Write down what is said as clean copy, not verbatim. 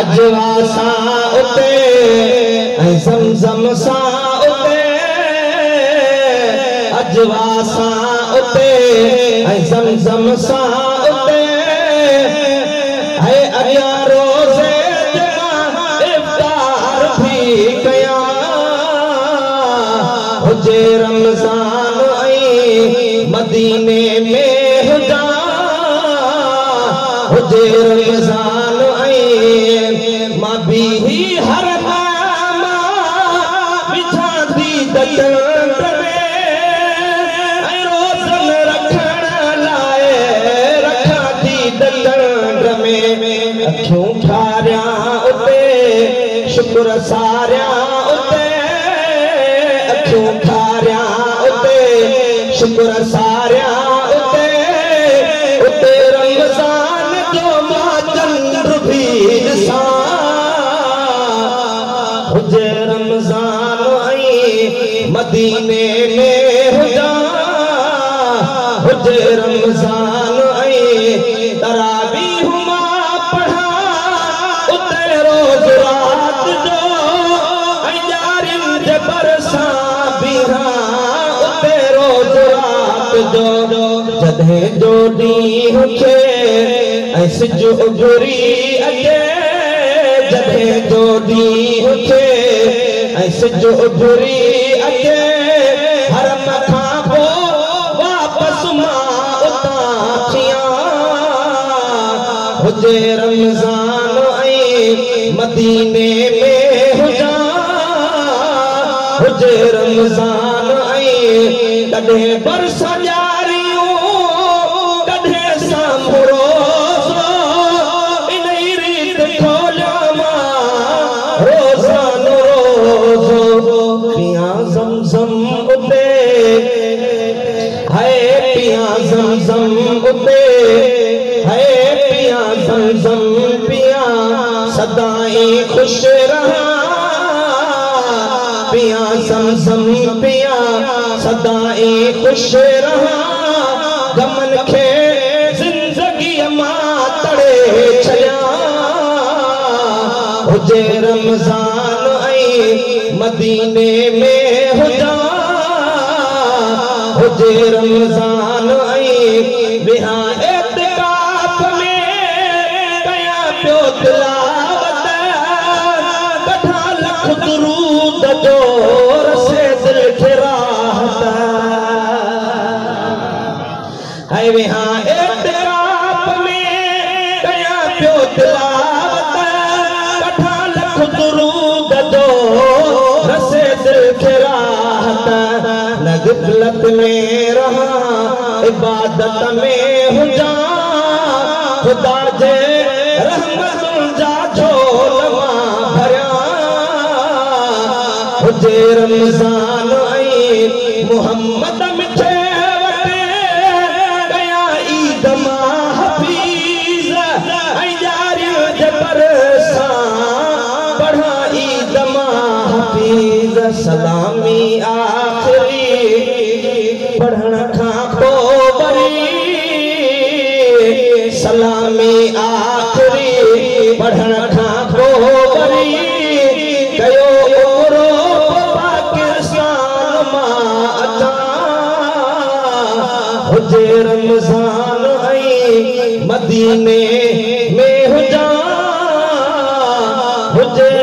अजवा सां उते ज़मज़म सां उते अजवा सां उते ज़मज़म सां उते अॻियां रोज़े इफ़्तार भी कयां हुजे रमज़ान मदीने में हुजां हुजे रमज़ान मां भी हर विझां थी दंड में रोज़न रखण लाइ रखां थी दंड में अखियूं ठारियां उते शुक्र सारियां उते अखियूं ठारियां उते शुक्र सारियां उते उते रमज़ान जो मां चंड भी ॾिसां हुजे रमज़ान मदीने में हुजां हुजे रमज़ान तरावीह मां पढ़ां उते रोज़ रात जो यारियुनि जे भरिसां बीहां उते रोज़ रात जो जॾहिं जो ॾींहुं खे सिज उभरी अचे जॾहिं जो ॾींहुं खे सिज उभरी अचे हरम खां पोइ वापसि मां उतां थियां हुजे रमज़ान मदीने में हुजां हुजे रमज़ान कॾहिं बरस ॼारियूं कॾहिं सामुरो इन रीत खोलियां मां रोज़ानो रोज़ो पियां ज़मज़म उते है पियां ज़मज़म उते है पियां ज़मज़म पियां सदाई खुश रहां पियां ज़मज़म पियां सदाई खुश रहां गमन खे ज़िंदगीअ मां तड़े छॾियां हुजे रमज़ान मदीने में हुजां हुजे रमज़ान विहां एतिकाफ़ में कयां पियो तिलावत कढां लख दुरूद जो रसे दिल खे राहत विहां एतिकाफ़ में कयां पियो तिलावत कढां लख दुरूद जो रसे दिल खे राहत न ग़फ़लत में रहां इबादत में हुजां खुदा जे रहमतुनि जा झोल मां भरियां हुजे रमज़ान मुहम्मद मिठे वटि कयां ईद मां हफ़ीज़ यारियुनि जे भरिसां पढ़ां ईद मां हफ़ीज़ सलामी आख़िरी पढ़ण खां पोइ वरी सलामी आख़िरी पढ़ण खां पोइ वरी कयो ओरो पाकिस्तान मां अचां हुजे रमज़ान मदीने में हुजां हुजे